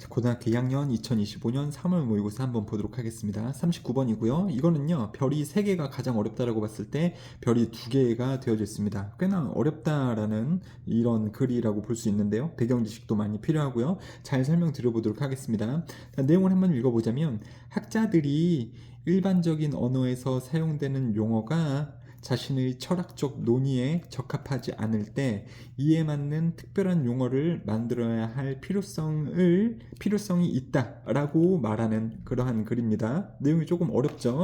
고등학교 2학년 2025년 3월 모의고사 한번 보도록 하겠습니다. 39번이고요. 이거는요, 별이 3개가 가장 어렵다라고 봤을 때 별이 2개가 되어져 있습니다. 꽤나 어렵다라는 이런 글이라고 볼 수 있는데요. 배경 지식도 많이 필요하고요. 잘 설명드려보도록 하겠습니다. 내용을 한번 읽어보자면, 학자들이 일반적인 언어에서 사용되는 용어가 자신의 철학적 논의에 적합하지 않을 때 이에 맞는 특별한 용어를 만들어야 할 필요성이 있다라고 말하는 그러한 글입니다. 내용이 조금 어렵죠?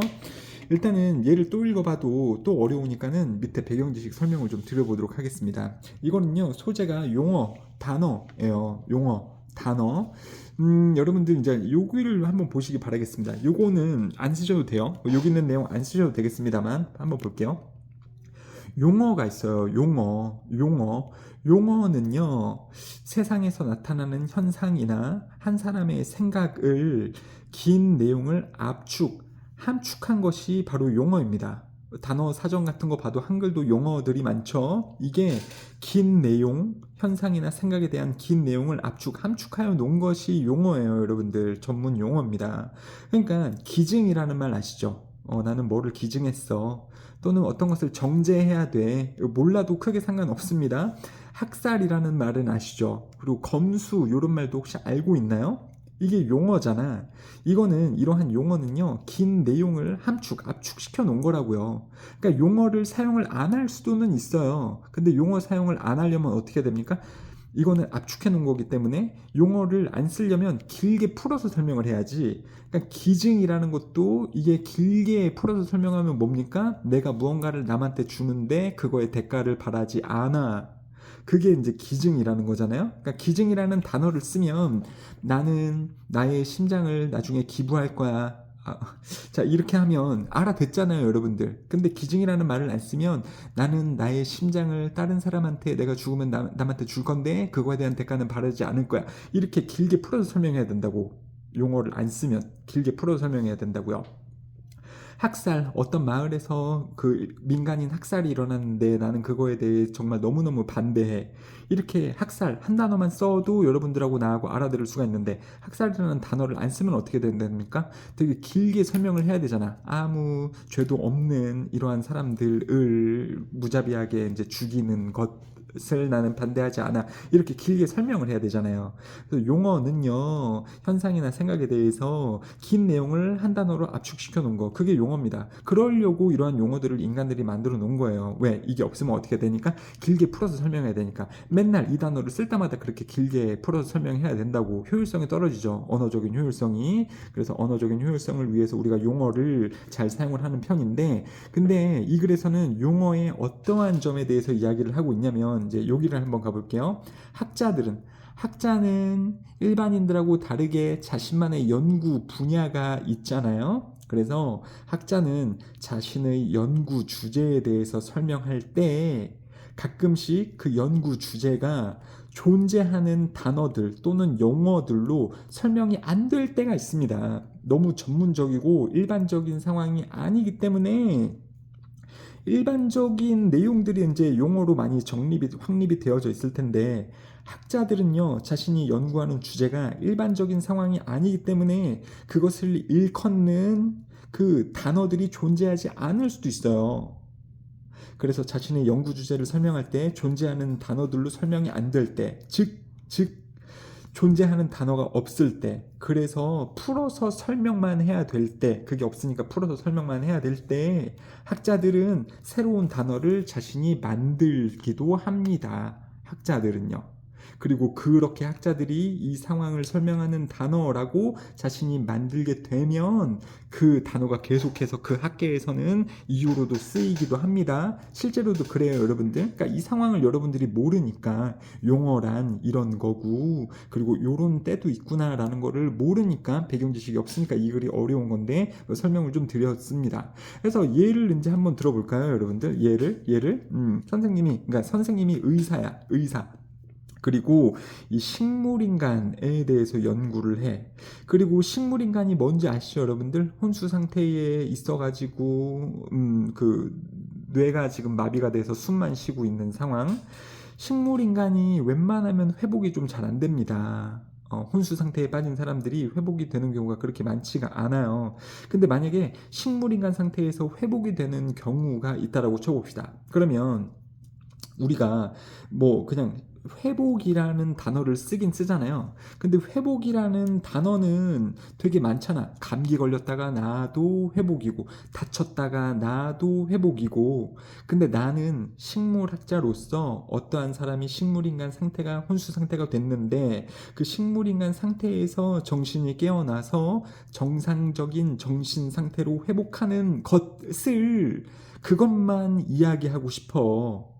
일단은 얘를 또 읽어봐도 또 어려우니까는 밑에 배경 지식 설명을 좀 드려보도록 하겠습니다. 이거는요, 소재가 용어, 단어예요. 용어, 단어. 여러분들 이제 여기를 한번 보시기 바라겠습니다. 요거는 안 쓰셔도 돼요. 여기 있는 내용 안 쓰셔도 되겠습니다만 한번 볼게요. 용어가 있어요. 용어는요, 세상에서 나타나는 현상이나 한 사람의 생각을 긴 내용을 함축한 것이 바로 용어입니다. 단어 사전 같은 거 봐도 한글도 용어들이 많죠. 이게 긴 내용, 현상이나 생각에 대한 긴 내용을 함축하여 놓은 것이 용어예요. 여러분들, 전문 용어입니다. 그러니까 기증이라는 말 아시죠? 나는 뭐를 기증했어. 또는 어떤 것을 정제해야 돼. 몰라도 크게 상관없습니다. 학살이라는 말은 아시죠? 그리고 검수 이런 말도 혹시 알고 있나요? 이게 용어잖아. 이러한 용어는요, 긴 내용을 압축시켜 놓은 거라고요. 그러니까 용어를 사용을 안 할 수도는 있어요. 근데 용어 사용을 안 하려면 어떻게 됩니까? 이거는 압축해 놓은 거기 때문에 용어를 안 쓰려면 길게 풀어서 설명을 해야지. 그러니까 기증이라는 것도 이게 길게 풀어서 설명하면 뭡니까? 내가 무언가를 남한테 주는데 그거의 대가를 바라지 않아. 그게 이제 기증이라는 거잖아요. 그러니까 기증이라는 단어를 쓰면 나는 나의 심장을 나중에 기부할 거야. 자, 이렇게 하면 알아듣잖아요, 여러분들. 근데 기증이라는 말을 안 쓰면 나는 나의 심장을 다른 사람한테 내가 죽으면 남한테 줄 건데 그거에 대한 대가는 바라지 않을 거야. 이렇게 길게 풀어서 설명해야 된다고. 용어를 안 쓰면 길게 풀어서 설명해야 된다고요. 학살, 어떤 마을에서 그 민간인 학살이 일어났는데 나는 그거에 대해 정말 너무너무 반대해. 이렇게 학살 한 단어만 써도 여러분들하고 나하고 알아들을 수가 있는데 학살이라는 단어를 안 쓰면 어떻게 된답니까? 되게 길게 설명을 해야 되잖아. 아무 죄도 없는 이러한 사람들을 무자비하게 이제 죽이는 것을 나는 반대하지 않아. 이렇게 길게 설명을 해야 되잖아요. 그래서 용어는요, 현상이나 생각에 대해서 긴 내용을 한 단어로 압축시켜 놓은 거, 그게 용어입니다. 그러려고 이러한 용어들을 인간들이 만들어 놓은 거예요. 왜? 이게 없으면 어떻게 되니까? 길게 풀어서 설명해야 되니까. 맨날 이 단어를 쓸 때마다 그렇게 길게 풀어서 설명해야 된다고. 효율성이 떨어지죠. 언어적인 효율성이. 그래서 언어적인 효율성을 위해서 우리가 용어를 잘 사용을 하는 편인데, 근데 이 글에서는 용어의 어떠한 점에 대해서 이야기를 하고 있냐면, 이제 여기를 한번 가볼게요. 학자는 일반인들하고 다르게 자신만의 연구 분야가 있잖아요. 그래서 학자는 자신의 연구 주제에 대해서 설명할 때 가끔씩 그 연구 주제가 존재하는 단어들 또는 용어들로 설명이 안 될 때가 있습니다. 너무 전문적이고 일반적인 상황이 아니기 때문에 일반적인 내용들이 이제 용어로 많이 확립이 되어져 있을 텐데, 학자들은요, 자신이 연구하는 주제가 일반적인 상황이 아니기 때문에 그것을 일컫는 그 단어들이 존재하지 않을 수도 있어요. 그래서 자신의 연구 주제를 설명할 때 존재하는 단어들로 설명이 안 될 때, 즉 존재하는 단어가 없을 때, 그래서 풀어서 설명만 해야 될 때, 그게 없으니까 풀어서 설명만 해야 될 때, 학자들은 새로운 단어를 자신이 만들기도 합니다. 학자들은요. 그리고 그렇게 학자들이 이 상황을 설명하는 단어라고 자신이 만들게 되면 그 단어가 계속해서 그 학계에서는 이유로도 쓰이기도 합니다. 실제로도 그래요, 여러분들. 그러니까 이 상황을 여러분들이 모르니까 용어란 이런 거고, 그리고 요런 때도 있구나라는 거를 모르니까, 배경 지식이 없으니까 이 글이 어려운 건데 설명을 좀 드렸습니다. 그래서 예를 이제 한번 들어볼까요, 여러분들? 예를 선생님이 의사야, 의사. 그리고 이 식물인간에 대해서 연구를 해. 그리고 식물인간이 뭔지 아시죠, 여러분들? 혼수 상태에 있어가지고 그 뇌가 지금 마비가 돼서 숨만 쉬고 있는 상황. 식물인간이 웬만하면 회복이 좀 잘 안 됩니다. 혼수 상태에 빠진 사람들이 회복이 되는 경우가 그렇게 많지가 않아요. 근데 만약에 식물인간 상태에서 회복이 되는 경우가 있다라고 쳐봅시다. 그러면 우리가 뭐 그냥 회복이라는 단어를 쓰긴 쓰잖아요. 근데 회복이라는 단어는 되게 많잖아. 감기 걸렸다가 나도 회복이고, 다쳤다가 나도 회복이고. 근데 나는 식물학자로서 어떠한 사람이 식물인간 상태가 혼수 상태가 됐는데 그 식물인간 상태에서 정신이 깨어나서 정상적인 정신 상태로 회복하는 것을 그것만 이야기하고 싶어.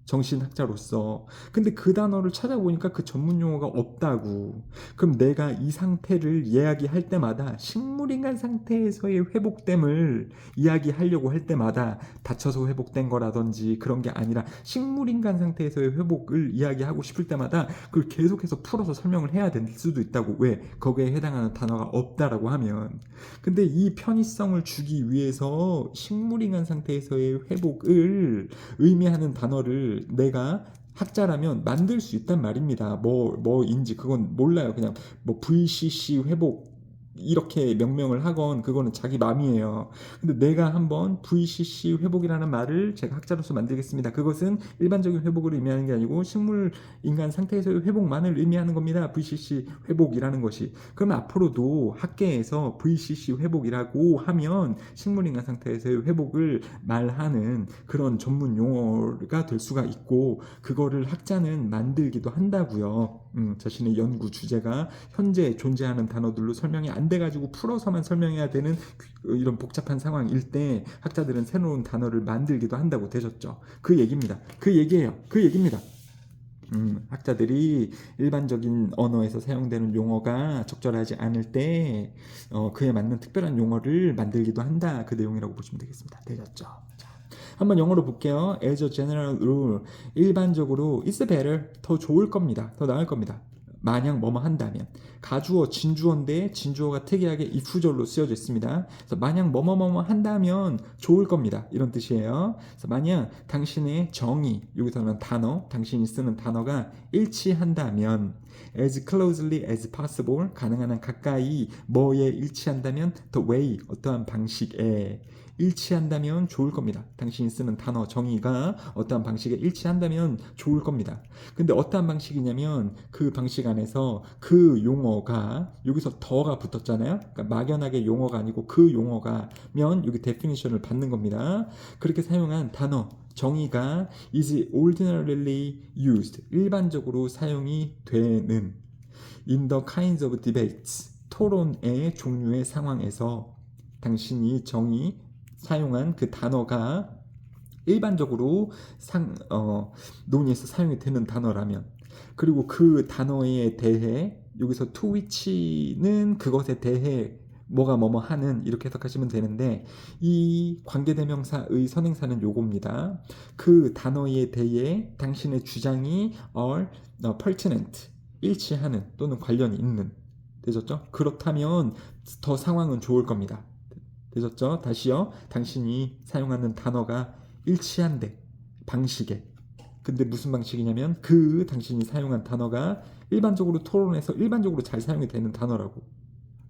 정신학자로서. 근데 그 단어를 찾아보니까 그 전문 용어가 없다고. 그럼 내가 이 상태를 이야기할 때마다 식물인간 상태에서의 회복됨을 이야기하려고 할 때마다 다쳐서 회복된 거라든지 그런 게 아니라 식물인간 상태에서의 회복을 이야기하고 싶을 때마다 그걸 계속해서 풀어서 설명을 해야 될 수도 있다고. 왜? 거기에 해당하는 단어가 없다라고 하면. 근데 이 편의성을 주기 위해서 식물인간 상태에서의 회복을 의미하는 단어를 내가 학자라면 만들 수 있단 말입니다. 뭐인지 그건 몰라요. 그냥 뭐 VCC 회복 이렇게 명명을 하건 그거는 자기 맘이에요. 근데 내가 한번 VCC 회복이라는 말을 제가 학자로서 만들겠습니다. 그것은 일반적인 회복을 의미하는 게 아니고 식물 인간 상태에서의 회복만을 의미하는 겁니다. VCC 회복이라는 것이. 그러면 앞으로도 학계에서 VCC 회복이라고 하면 식물 인간 상태에서의 회복을 말하는 그런 전문 용어가 될 수가 있고 그거를 학자는 만들기도 한다고요. 자신의 연구 주제가 현재 존재하는 단어들로 설명이 안 돼가지고 풀어서만 설명해야 되는 이런 복잡한 상황일 때 학자들은 새로운 단어를 만들기도 한다고 되셨죠. 그 얘기입니다. 그 얘기예요. 그 얘기입니다. 학자들이 일반적인 언어에서 사용되는 용어가 적절하지 않을 때 그에 맞는 특별한 용어를 만들기도 한다. 그 내용이라고 보시면 되겠습니다. 되셨죠? 자, 한번 영어로 볼게요. As a general rule, 일반적으로 it's better, 더 좋을 겁니다. 더 나을 겁니다. 만약 뭐뭐 한다면 가주어, 진주어인데 진주어가 특이하게 if절로 쓰여져 있습니다. 그래서 만약 뭐뭐 한다면 좋을 겁니다. 이런 뜻이에요. 그래서 만약 당신의 정의, 여기서는 단어, 당신이 쓰는 단어가 일치한다면 as closely as possible, 가능한 한 가까이 뭐에 일치한다면 the way, 어떠한 방식에 일치한다면 좋을 겁니다. 당신이 쓰는 단어 정의가 어떠한 방식에 일치한다면 좋을 겁니다. 근데 어떠한 방식이냐면 그 방식 안에서 그 용어가 여기서 더가 붙었잖아요. 그러니까 막연하게 용어가 아니고 그 용어가면 여기 definition을 받는 겁니다. 그렇게 사용한 단어 정의가 is ordinarily used, 일반적으로 사용이 되는 in the kinds of debates, 토론의 종류의 상황에서 당신이 정의 사용한 그 단어가 일반적으로 논의에서 사용이 되는 단어라면, 그리고 그 단어에 대해 여기서 to which는 그것에 대해 뭐가 뭐뭐 하는 이렇게 해석하시면 되는데 이 관계대명사의 선행사는 요겁니다. 그 단어에 대해 당신의 주장이 are pertinent, 일치하는 또는 관련이 있는. 되셨죠? 그렇다면 더 상황은 좋을 겁니다. 되셨죠? 다시요. 당신이 사용하는 단어가 일치한데 방식에. 근데 무슨 방식이냐면 그 당신이 사용한 단어가 일반적으로 토론에서 일반적으로 잘 사용이 되는 단어라고.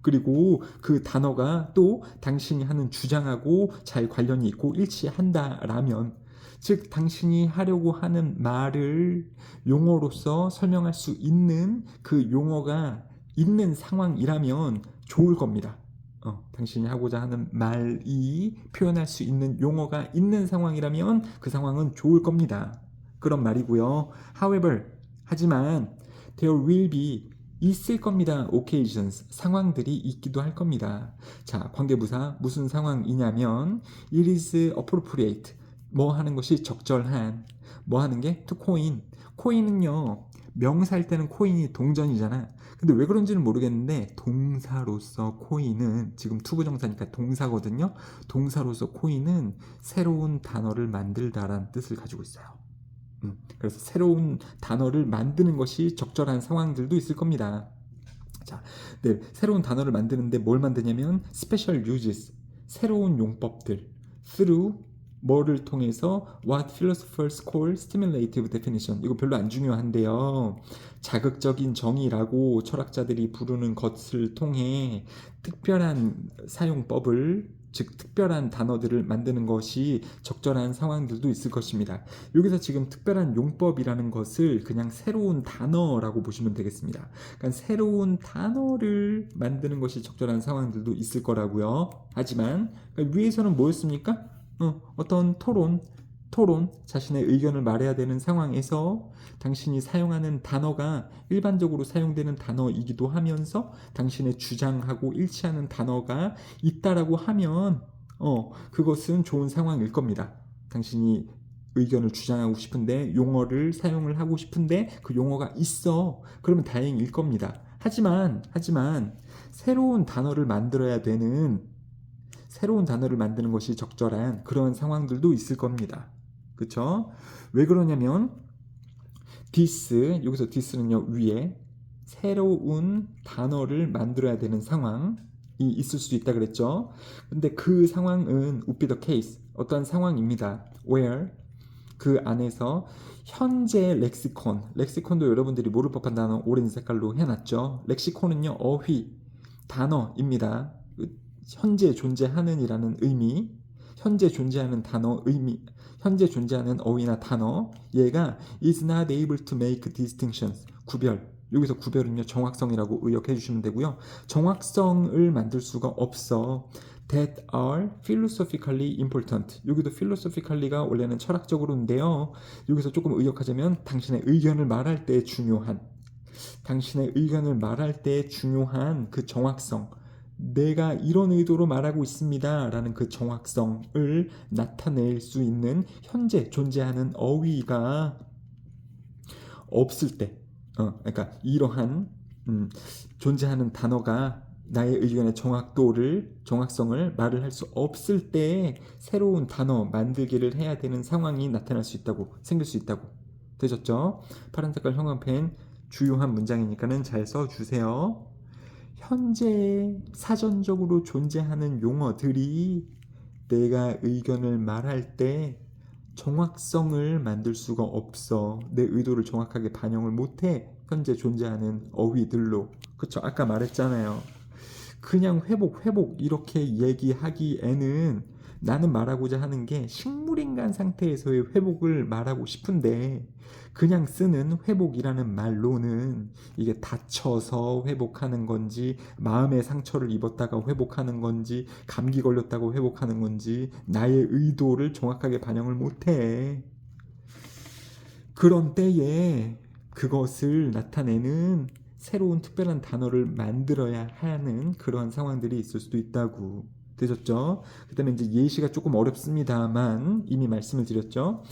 그리고 그 단어가 또 당신이 하는 주장하고 잘 관련이 있고 일치한다라면, 즉 당신이 하려고 하는 말을 용어로서 설명할 수 있는 그 용어가 있는 상황이라면 좋을 겁니다. 당신이 하고자 하는 말이 표현할 수 있는 용어가 있는 상황이라면 그 상황은 좋을 겁니다. 그런 말이고요. However, 하지만 there will be, 있을 겁니다. occasions, 상황들이 있기도 할 겁니다. 자, 관계부사 무슨 상황이냐면 it is appropriate, 뭐 하는 것이 적절한, 뭐 하는 게 to coin, 코인은요 명사일 때는 코인이 동전이잖아. 근데 왜 그런지는 모르겠는데 동사로서 코인은, 지금 투부정사니까 동사거든요. 동사로서 코인은 새로운 단어를 만들다라는 뜻을 가지고 있어요. 그래서 새로운 단어를 만드는 것이 적절한 상황들도 있을 겁니다. 자, 네, 새로운 단어를 만드는데 뭘 만드냐면 special uses, 새로운 용법들, through 뭐를 통해서 what philosophers call stimulative definition. 이거 별로 안 중요한데요. 자극적인 정의라고 철학자들이 부르는 것을 통해 특별한 사용법을, 즉 특별한 단어들을 만드는 것이 적절한 상황들도 있을 것입니다. 여기서 지금 특별한 용법이라는 것을 그냥 새로운 단어라고 보시면 되겠습니다. 그러니까 새로운 단어를 만드는 것이 적절한 상황들도 있을 거라고요. 하지만 위에서는 뭐였습니까? 어떤 토론, 자신의 의견을 말해야 되는 상황에서 당신이 사용하는 단어가 일반적으로 사용되는 단어이기도 하면서 당신의 주장하고 일치하는 단어가 있다라고 하면 그것은 좋은 상황일 겁니다. 당신이 의견을 주장하고 싶은데 용어를 사용을 하고 싶은데 그 용어가 있어. 그러면 다행일 겁니다. 하지만 새로운 단어를 만들어야 되는, 새로운 단어를 만드는 것이 적절한 그런 상황들도 있을 겁니다. 그쵸? 왜 그러냐면 this, 여기서 this는요 위에 새로운 단어를 만들어야 되는 상황이 있을 수 있다 그랬죠. 근데 그 상황은 would be the case, 어떤 상황입니다. where 그 안에서 현재 렉시콘도 여러분들이 모를 법한 단어 오렌지 색깔로 해놨죠. 렉시콘은요 어휘, 단어입니다. 현재 존재하는 이라는 의미, 현재 존재하는 단어 의미, 현재 존재하는 어휘나 단어, 얘가 is not able to make distinctions, 구별, 여기서 구별은요 정확성이라고 의역해 주시면 되고요. 정확성을 만들 수가 없어. that are philosophically important. 여기도 philosophically가 원래는 철학적으로인데요. 여기서 조금 의역하자면 당신의 의견을 말할 때 중요한, 당신의 의견을 말할 때 중요한 그 정확성, 내가 이런 의도로 말하고 있습니다 라는 그 정확성을 나타낼 수 있는 현재 존재하는 어휘가 없을 때, 그러니까 이러한 존재하는 단어가 나의 의견의 정확성을 말을 할 수 없을 때 새로운 단어 만들기를 해야 되는 상황이 나타날 수 있다고, 생길 수 있다고. 되셨죠? 파란 색깔 형광펜 주요한 문장이니까는 잘 써주세요. 현재 사전적으로 존재하는 용어들이 내가 의견을 말할 때 정확성을 만들 수가 없어. 내 의도를 정확하게 반영을 못해. 현재 존재하는 어휘들로. 그쵸? 아까 말했잖아요. 그냥 회복 이렇게 얘기하기에는 나는 말하고자 하는 게 식물인간 상태에서의 회복을 말하고 싶은데 그냥 쓰는 회복이라는 말로는 이게 다쳐서 회복하는 건지, 마음의 상처를 입었다가 회복하는 건지, 감기 걸렸다고 회복하는 건지 나의 의도를 정확하게 반영을 못해. 그런 때에 그것을 나타내는 새로운 특별한 단어를 만들어야 하는 그러한 상황들이 있을 수도 있다고. 되셨죠? 그 다음에 이제 예시가 조금 어렵습니다만 이미 말씀을 드렸죠.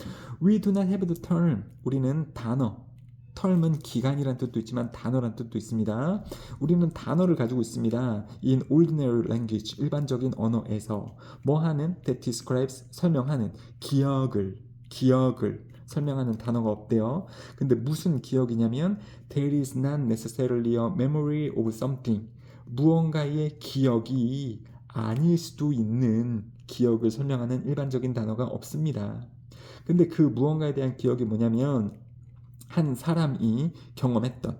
We do not have the term. 우리는 단어. term은 기간이란 뜻도 있지만 단어란 뜻도 있습니다. 우리는 단어를 가지고 있습니다. In ordinary language, 일반적인 언어에서 뭐 하는? That describes, 설명하는, 기억을 설명하는 단어가 없대요. 근데 무슨 기억이냐면 there is not necessarily a memory of something. 무언가의 기억이 아닐 수도 있는 기억을 설명하는 일반적인 단어가 없습니다. 근데 그 무언가에 대한 기억이 뭐냐면 한 사람이 경험했던,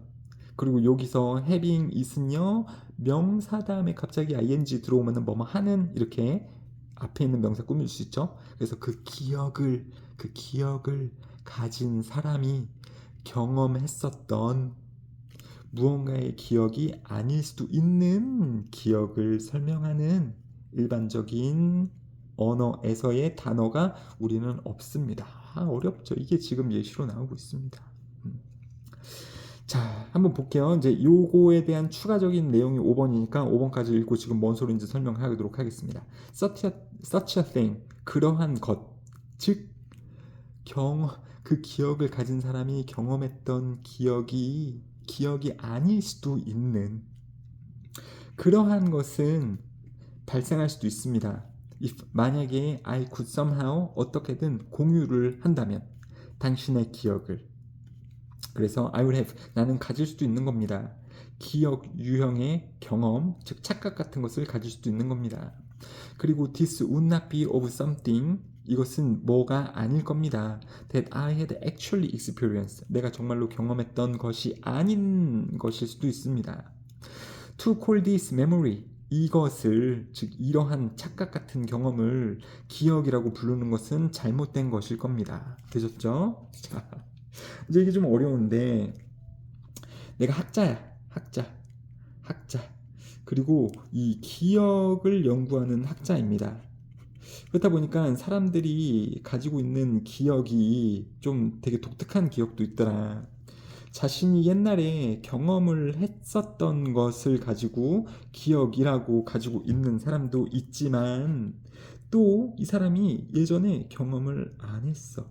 그리고 여기서 having is는요 명사 다음에 갑자기 ing 들어오면 뭐뭐 하는, 이렇게 앞에 있는 명사 꾸밀 수 있죠. 그래서 그 기억을 가진 사람이 경험했었던 무언가의 기억이 아닐 수도 있는 기억을 설명하는 일반적인 언어에서의 단어가 우리는 없습니다. 어렵죠. 이게 지금 예시로 나오고 있습니다. 자, 한번 볼게요. 이제 요거에 대한 추가적인 내용이 5번이니까 5번까지 읽고 지금 뭔 소리인지 설명하도록 하겠습니다. such a thing, 그러한 것, 즉 그 기억을 가진 사람이 경험했던 기억이 아닐 수도 있는 그러한 것은 발생할 수도 있습니다. 만약에 I could somehow, 어떻게든 공유를 한다면 당신의 기억을, 그래서 I would have, 나는 가질 수도 있는 겁니다. 기억 유형의 경험, 즉 착각 같은 것을 가질 수도 있는 겁니다. 그리고 this would not be of something, 이것은 뭐가 아닐 겁니다. That I had actually experienced. 내가 정말로 경험했던 것이 아닌 것일 수도 있습니다. To call this memory. 이것을, 즉 이러한 착각 같은 경험을 기억이라고 부르는 것은 잘못된 것일 겁니다. 되셨죠? 자, 이제 이게 좀 어려운데, 내가 학자야. 학자. 그리고 이 기억을 연구하는 학자입니다. 그렇다 보니까 사람들이 가지고 있는 기억이 좀 되게 독특한 기억도 있더라. 자신이 옛날에 경험을 했었던 것을 가지고 기억이라고 가지고 있는 사람도 있지만, 또 이 사람이 예전에 경험을 안 했어.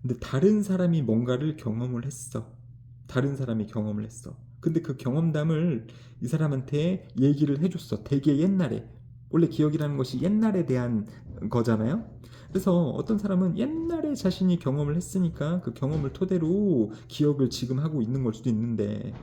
근데 다른 사람이 뭔가를 경험을 했어. 다른 사람이 경험을 했어. 근데 그 경험담을 이 사람한테 얘기를 해줬어. 되게 옛날에. 원래 기억이라는 것이 옛날에 대한 거잖아요. 그래서 어떤 사람은 옛날에 자신이 경험을 했으니까 그 경험을 토대로 기억을 지금 하고 있는 걸 수도 있는데,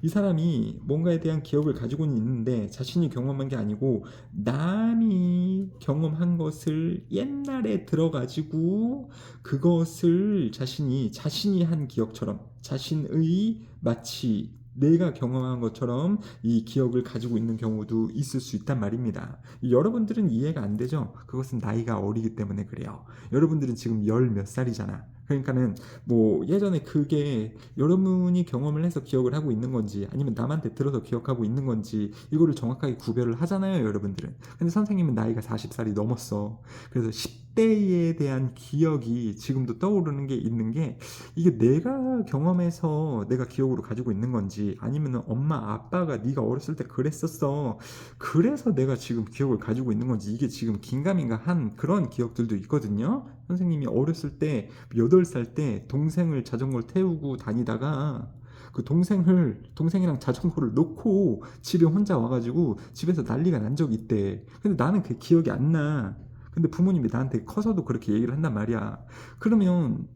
이 사람이 뭔가에 대한 기억을 가지고는 있는데 자신이 경험한 게 아니고 남이 경험한 것을 옛날에 들어가지고 그것을 자신이 한 기억처럼, 자신의 마치 내가 경험한 것처럼 이 기억을 가지고 있는 경우도 있을 수 있단 말입니다. 여러분들은 이해가 안 되죠? 그것은 나이가 어리기 때문에 그래요. 여러분들은 지금 열 몇 살이잖아. 그러니까는 뭐 예전에 그게 여러분이 경험을 해서 기억을 하고 있는 건지 아니면 남한테 들어서 기억하고 있는 건지 이거를 정확하게 구별을 하잖아요, 여러분들은. 근데 선생님은 나이가 40살이 넘었어. 그래서 10대에 대한 기억이 지금도 떠오르는 게 있는 게, 이게 내가 경험해서 내가 기억으로 가지고 있는 건지 아니면 엄마 아빠가 네가 어렸을 때 그랬었어, 그래서 내가 지금 기억을 가지고 있는 건지, 이게 지금 긴가민가한 그런 기억들도 있거든요. 선생님이 어렸을 때 8살 때 동생을 자전거를 태우고 다니다가 그 동생이랑 자전거를 놓고 집에 혼자 와가지고 집에서 난리가 난 적이 있대. 근데 나는 그 기억이 안 나. 근데 부모님이 나한테 커서도 그렇게 얘기를 한단 말이야. 그러면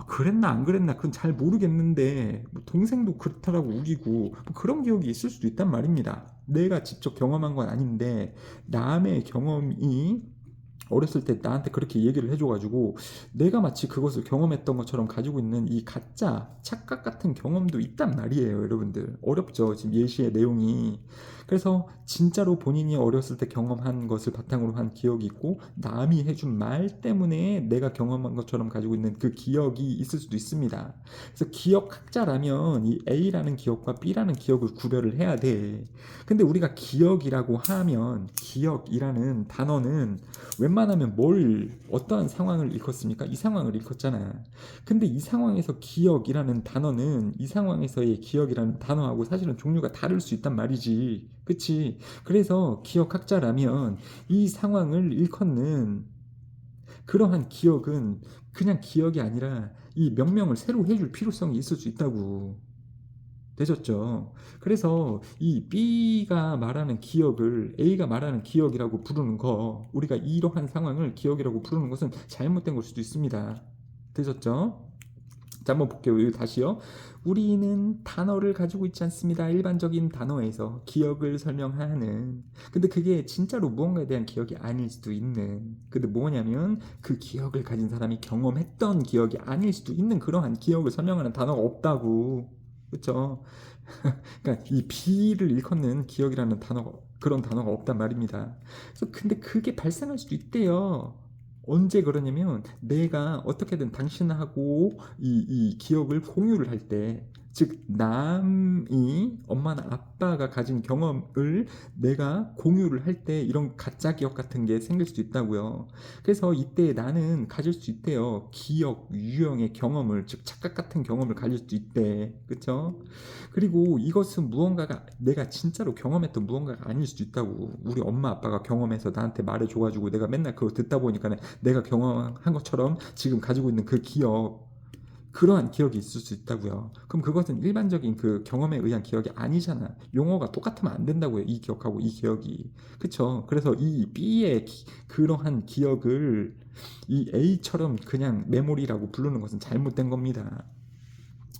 그랬나 안 그랬나 그건 잘 모르겠는데, 뭐 동생도 그렇다라고 우기고 뭐 그런 기억이 있을 수도 있단 말입니다. 내가 직접 경험한 건 아닌데 남의 경험이 어렸을 때 나한테 그렇게 얘기를 해줘가지고 내가 마치 그것을 경험했던 것처럼 가지고 있는 이 가짜 착각 같은 경험도 있단 말이에요, 여러분들. 어렵죠, 지금 예시의 내용이. 그래서 진짜로 본인이 어렸을 때 경험한 것을 바탕으로 한 기억이 있고, 남이 해준 말 때문에 내가 경험한 것처럼 가지고 있는 그 기억이 있을 수도 있습니다. 그래서 기억학자라면 이 A라는 기억과 B라는 기억을 구별을 해야 돼. 근데 우리가 기억이라고 하면, 기억이라는 단어는 웬만하면 어떠한 상황을 일컫습니까? 이 상황을 일컫잖아. 근데 이 상황에서 기억이라는 단어는 이 상황에서의 기억이라는 단어하고 사실은 종류가 다를 수 있단 말이지. 그치? 그래서 기억학자라면 이 상황을 일컫는 그러한 기억은 그냥 기억이 아니라 이 명명을 새로 해줄 필요성이 있을 수 있다고. 되셨죠? 그래서 이 B가 말하는 기억을 A가 말하는 기억이라고 부르는 거, 우리가 이러한 상황을 기억이라고 부르는 것은 잘못된 걸 수도 있습니다. 되셨죠? 자, 한번 볼게요. 여기 다시요. 우리는 단어를 가지고 있지 않습니다. 일반적인 단어에서 기억을 설명하는. 근데 그게 진짜로 무언가에 대한 기억이 아닐 수도 있는. 근데 뭐냐면 그 기억을 가진 사람이 경험했던 기억이 아닐 수도 있는 그러한 기억을 설명하는 단어가 없다고. 그렇죠? 그러니까 이 B를 일컫는 기억이라는 단어가, 그런 단어가 없단 말입니다. 그래서 근데 그게 발생할 수도 있대요. 언제 그러냐면 내가 어떻게든 당신하고 이 기억을 공유를 할 때, 즉 남이 엄마나 아빠가 가진 경험을 내가 공유를 할 때 이런 가짜 기억 같은 게 생길 수도 있다고요. 그래서 이때 나는 가질 수 있대요. 기억 유형의 경험을, 즉 착각 같은 경험을 가질 수도 있대. 그렇죠? 그리고 이것은 무언가가 내가 진짜로 경험했던 무언가가 아닐 수도 있다고. 우리 엄마 아빠가 경험해서 나한테 말해줘가지고 내가 맨날 그거 듣다 보니까 내가 경험한 것처럼 지금 가지고 있는 그 기억, 그러한 기억이 있을 수 있다고요. 그럼 그것은 일반적인 그 경험에 의한 기억이 아니잖아. 용어가 똑같으면 안 된다고요. 이 기억하고 이 기억이. 그쵸? 그래서 이 B의 그러한 기억을 이 A처럼 그냥 메모리라고 부르는 것은 잘못된 겁니다.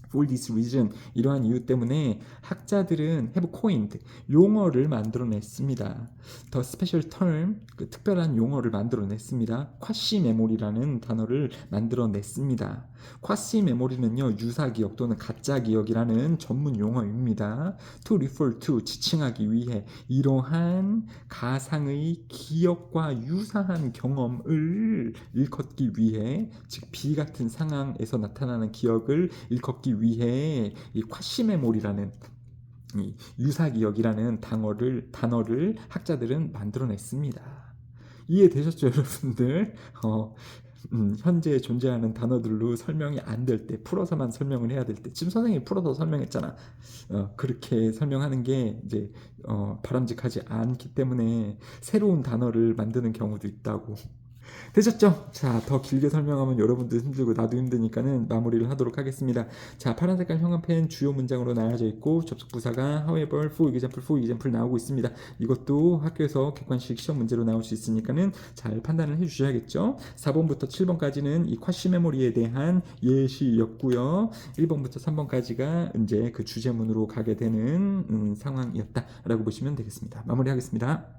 For this reason, 이러한 이유 때문에 학자들은 have coined, 용어를 만들어냈습니다. The special term, 그 특별한 용어를 만들어냈습니다. 쿼시 메모리라는 단어를 만들어냈습니다. 쿼시 메모리는요, 유사 기억 또는 가짜 기억이라는 전문 용어입니다. To refer to, 지칭하기 위해 이러한 가상의 기억과 유사한 경험을 일컫기 위해, 즉 비 같은 상황에서 나타나는 기억을 일컫기 위해 이 쿼시 메모리라는 이 유사 기억이라는 단어를 학자들은 만들어냈습니다. 이해되셨죠, 여러분들? 현재 존재하는 단어들로 설명이 안 될 때, 풀어서만 설명을 해야 될 때, 지금 선생님이 풀어서 설명했잖아. 그렇게 설명하는 게 이제 바람직하지 않기 때문에 새로운 단어를 만드는 경우도 있다고. 되셨죠? 자, 더 길게 설명하면 여러분도 힘들고 나도 힘드니까는 마무리를 하도록 하겠습니다. 자, 파란 색깔 형광펜 주요 문장으로 나눠져 있고 접속 부사가 however, for example 나오고 있습니다. 이것도 학교에서 객관식 시험 문제로 나올 수 있으니까는 잘 판단을 해주셔야겠죠. 4번부터 7번까지는 이 쿼시 메모리에 대한 예시였고요. 1번부터 3번까지가 이제 그 주제문으로 가게 되는 상황이었다라고 보시면 되겠습니다. 마무리하겠습니다.